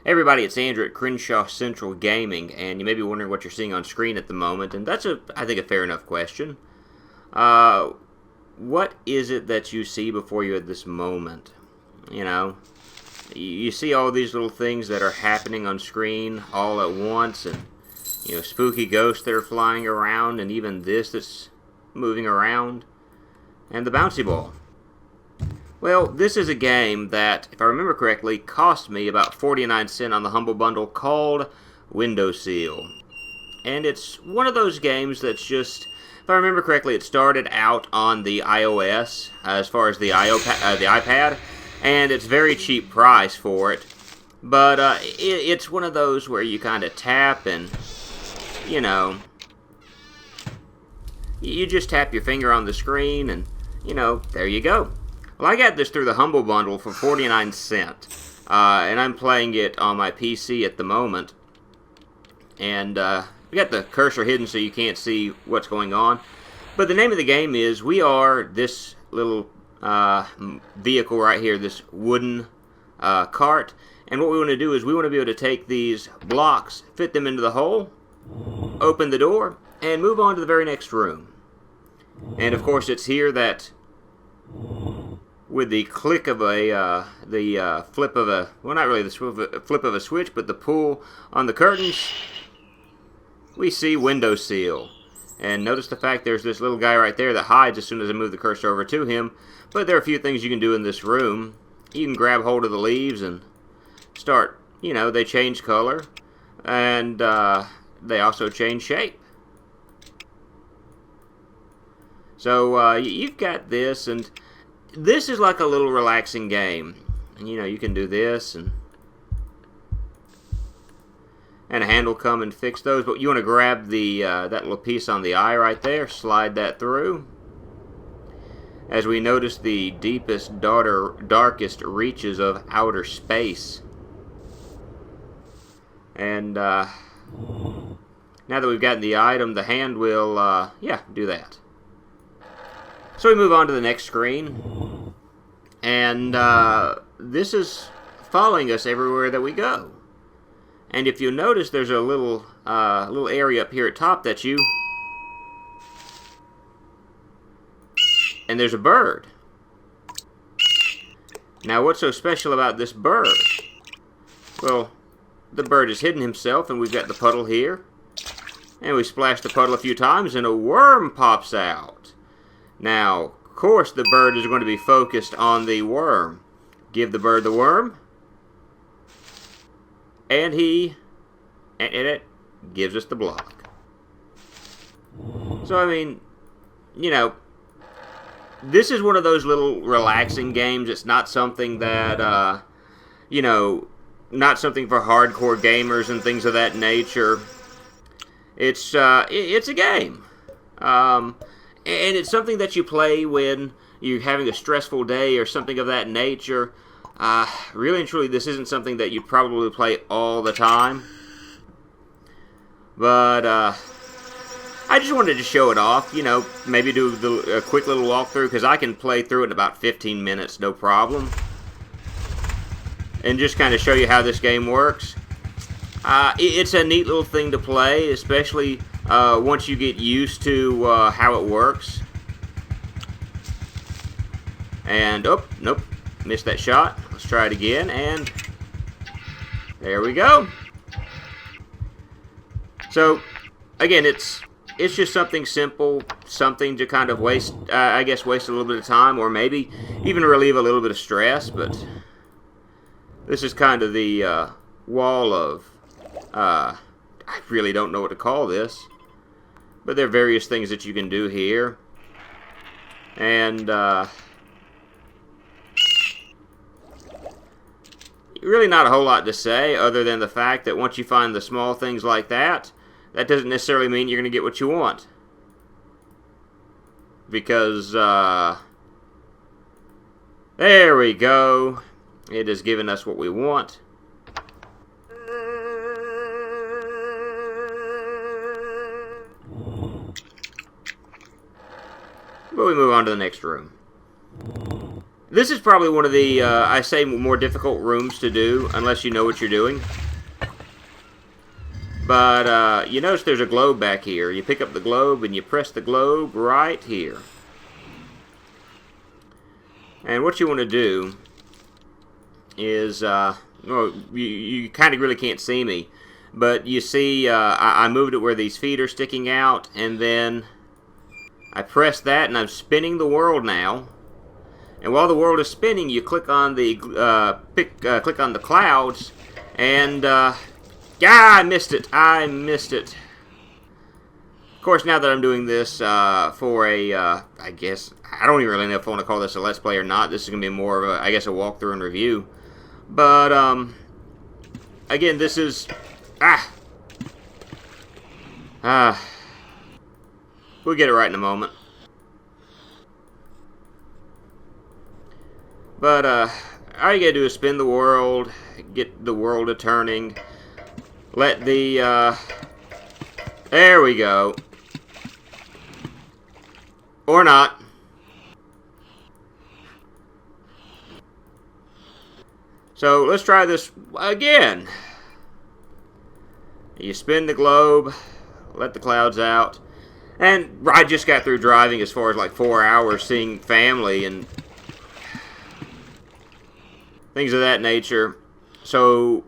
Everybody, it's Andrew at Crenshaw Central Gaming, and you may be wondering what you're seeing on screen at the moment, and that's, I think, a fair enough question. What is it that you see before you at this moment? You know, you see all these little things that are happening on screen all at once, and, spooky ghosts that are flying around, and even this that's moving around, and the bouncy ball. Well, this is a game that, if I remember correctly, cost me about 49 cents on the Humble Bundle called Windosill. And it's one of those games that's just, if I remember correctly, it started out on the iOS, as far as the iPad, and it's very cheap price for it. But it's one of those where you kind of tap and, you just tap your finger on the screen and, there you go. Well, I got this through the Humble Bundle for 49 cents, and I'm playing it on my PC at the moment. And we got the cursor hidden so you can't see what's going on. But the name of the game is, we are this little vehicle right here, this wooden cart. And what we want to do is we want to be able to take these blocks, fit them into the hole, open the door, and move on to the very next room. And of course it's here that, with the click of the flip of a, well, not really the flip of a switch, but the pull on the curtains, we see Windosill. And notice the fact there's this little guy right there that hides as soon as I move the cursor over to him. But there are a few things you can do in this room. You can grab hold of the leaves and start, they change color. And they also change shape. So you've got this, and this is like a little relaxing game. And, you can do this, and a hand will come and fix those. But you want to grab the that little piece on the eye right there, slide that through. As we notice the deepest, darkest reaches of outer space. And now that we've gotten the item, the hand will, do that. So we move on to the next screen, and this is following us everywhere that we go. And if you notice, there's a little area up here at top that and there's a bird. Now, what's so special about this bird? Well, the bird has hidden himself, and we've got the puddle here, and we splash the puddle a few times, and a worm pops out. Now, of course, the bird is going to be focused on the worm. Give the bird the worm, and it gives us the block. So, I mean, this is one of those little relaxing games. It's not something that, not something for hardcore gamers and things of that nature. It's a game. And it's something that you play when you're having a stressful day or something of that nature. Really and truly, this isn't something that you'd probably play all the time. But I just wanted to show it off, maybe do a quick little walkthrough, because I can play through it in about 15 minutes, no problem. And just kind of show you how this game works. It's a neat little thing to play, especially once you get used to how it works. And, oh, nope, missed that shot. Let's try it again, and there we go. So, again, it's just something simple, something to kind of waste a little bit of time, or maybe even relieve a little bit of stress. But this is kind of the wall of, I really don't know what to call this. But there are various things that you can do here. And really not a whole lot to say, other than the fact that once you find the small things like that, that doesn't necessarily mean you're going to get what you want. Because, there we go. It has given us what we want. But we move on to the next room. This is probably one of the, I say, more difficult rooms to do, unless you know what you're doing. But, you notice there's a globe back here. You pick up the globe, and you press the globe right here. And what you want to do is, well, you kind of really can't see me. But you see, I moved it where these feet are sticking out, and then I press that, and I'm spinning the world now. And while the world is spinning, you click on the click on the clouds, and I missed it. I missed it. Of course, now that I'm doing this for a, I guess I don't even really know if I want to call this a Let's Play or not. This is gonna be more of a, I guess, a walkthrough and review. But again, this is we'll get it right in a moment. But, all you gotta do is spin the world, get the world a turning, let the, there we go. Or not. So, let's try this again. You spin the globe, let the clouds out, and I just got through driving as far as like 4 hours, seeing family and things of that nature. So,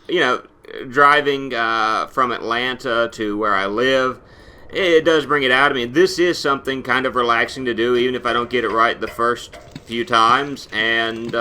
you know, driving from Atlanta to where I live, it does bring it out of me. This is something kind of relaxing to do, even if I don't get it right the first few times. And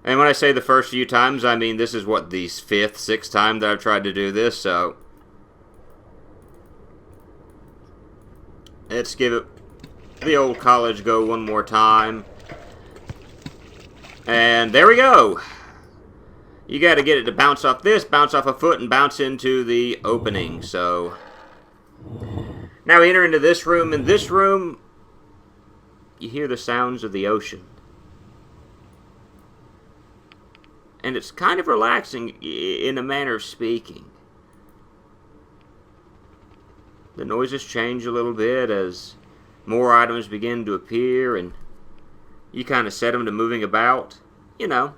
when I say the first few times, I mean this is what, the 5th, 6th time that I've tried to do this. So let's give it the old college go one more time. And there we go. You got to get it to bounce off this, bounce off a foot, and bounce into the opening. So now we enter into this room. In this room, you hear the sounds of the ocean. And it's kind of relaxing in a manner of speaking. The noises change a little bit as more items begin to appear, and you kind of set them to moving about, you know.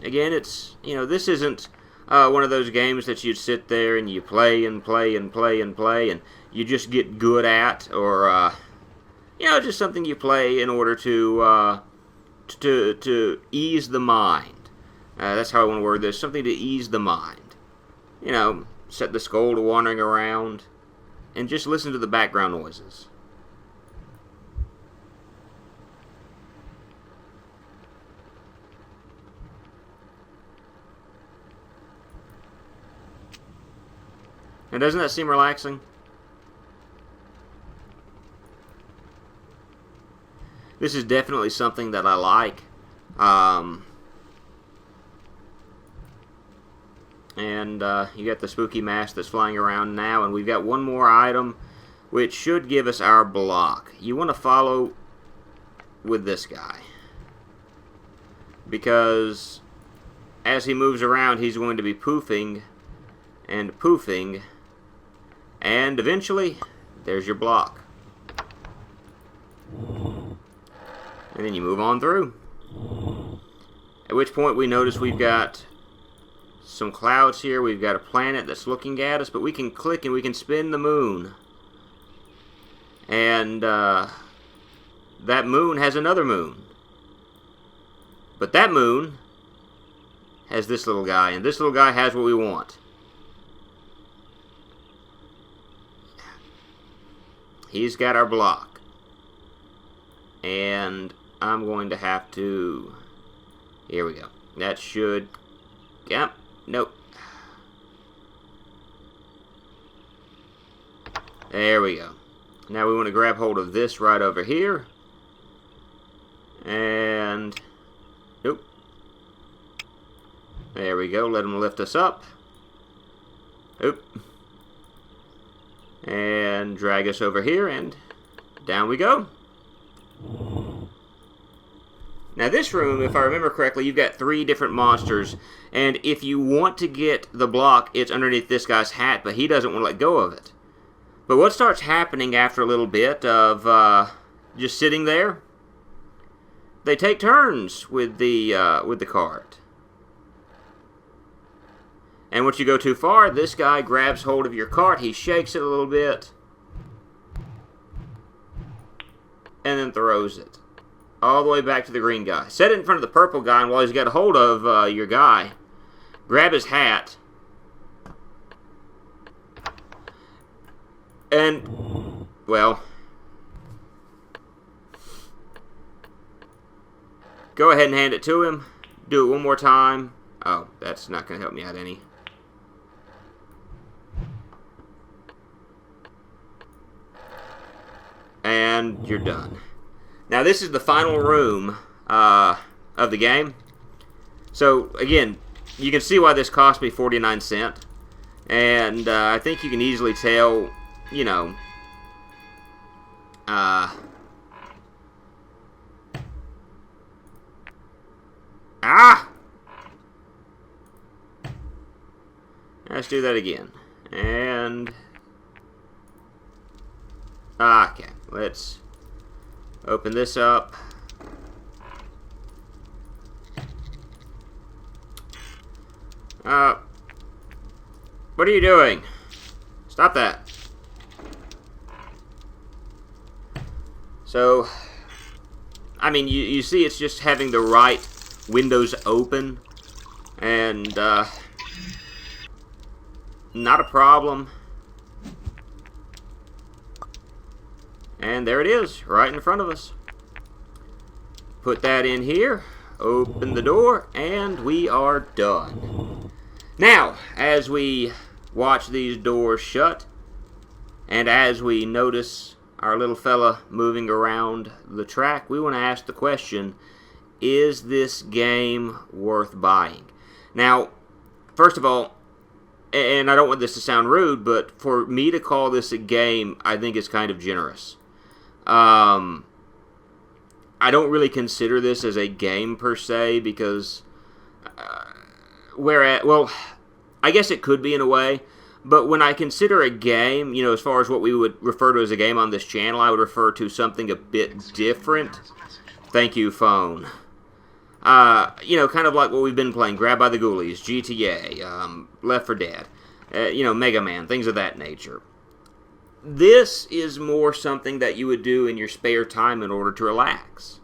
Again, it's, you know, this isn't one of those games that you'd sit there and you play and play and play and play and you just get good at, or, you know, just something you play in order to ease the mind. That's how I want to word this, something to ease the mind. You know, set the skull to wandering around and just listen to the background noises. And doesn't that seem relaxing? This is definitely something that I like. And you got the spooky mask that's flying around now, and we've got one more item which should give us our block. You want to follow with this guy, because as he moves around, he's going to be poofing and poofing, and eventually there's your block. And then you move on through. At which point we notice we've got some clouds here. We've got a planet that's looking at us, but we can click and we can spin the moon. And that moon has another moon. But that moon has this little guy, and this little guy has what we want. He's got our block. And I'm going to have to... Here we go. That should... Yep. Nope. There we go. Now we want to grab hold of this right over here. And... Nope. There we go. Let him lift us up. Oop. And drag us over here, and down we go. Now this room, if I remember correctly, you've got 3 different monsters, and if you want to get the block, it's underneath this guy's hat, but he doesn't want to let go of it. But what starts happening after a little bit of just sitting there, they take turns with the cart. And once you go too far, this guy grabs hold of your cart, he shakes it a little bit, and then throws it all the way back to the green guy. Set it in front of the purple guy, and while he's got a hold of your guy, grab his hat, and, well, go ahead and hand it to him. Do it one more time. Oh, that's not going to help me out any. And you're done. Now, this is the final room of the game. So, again, you can see why this cost me 49 cents. And I think you can easily tell, you know, let's do that again. And okay, let's open this up. What are you doing? Stop that. So, I mean, you see it's just having the right windows open, and not a problem. And there it is, right in front of us. Put that in here, open the door, and we are done. Now, as we watch these doors shut, and as we notice our little fella moving around the track, we want to ask the question, is this game worth buying? Now, first of all, and I don't want this to sound rude, but for me to call this a game, I think is kind of generous. I don't really consider this as a game per se, because well, I guess it could be in a way, but when I consider a game, you know, as far as what we would refer to as a game on this channel, I would refer to something a bit different. Thank you, phone. You know, kind of like what we've been playing, Grab by the Ghoulies, GTA, Left 4 Dead, you know, Mega Man, things of that nature. This is more something that you would do in your spare time in order to relax.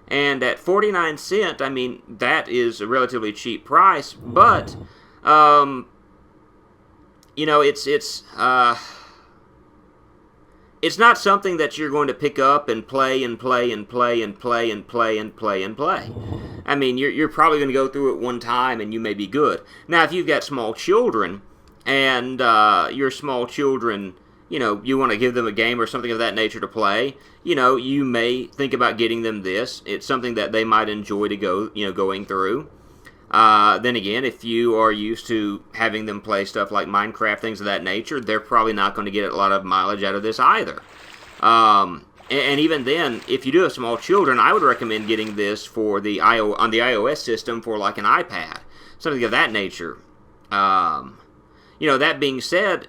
And at 49 cents, I mean, that is a relatively cheap price, but, you know, it's not something that you're going to pick up and play and play and play and play and play and play and play. I mean, you're probably going to go through it one time and you may be good. Now, if you've got small children and your small children, you know, you want to give them a game or something of that nature to play, you know, you may think about getting them this. It's something that they might enjoy to go, you know, going through. Then again, if you are used to having them play stuff like Minecraft, things of that nature, they're probably not going to get a lot of mileage out of this either. And even then, if you do have small children, I would recommend getting this for on the iOS system for like an iPad, something of that nature. You know, that being said,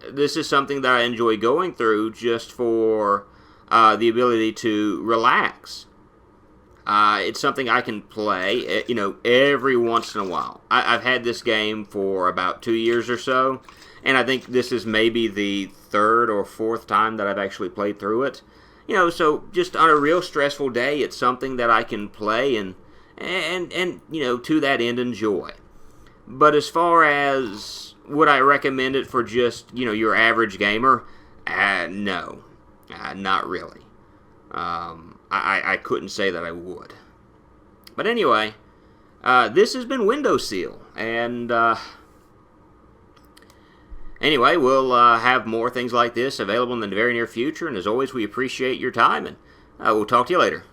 this is something that I enjoy going through just for the ability to relax. It's something I can play, you know, every once in a while. I've had this game for about 2 years or so, and I think this is maybe the third or fourth time that I've actually played through it. You know, so just on a real stressful day, it's something that I can play and you know, to that end, enjoy. But as far as would I recommend it for just, you know, your average gamer? No, not really. I couldn't say that I would. But anyway, this has been Windosill, and anyway, we'll have more things like this available in the very near future, and as always, we appreciate your time, and we'll talk to you later.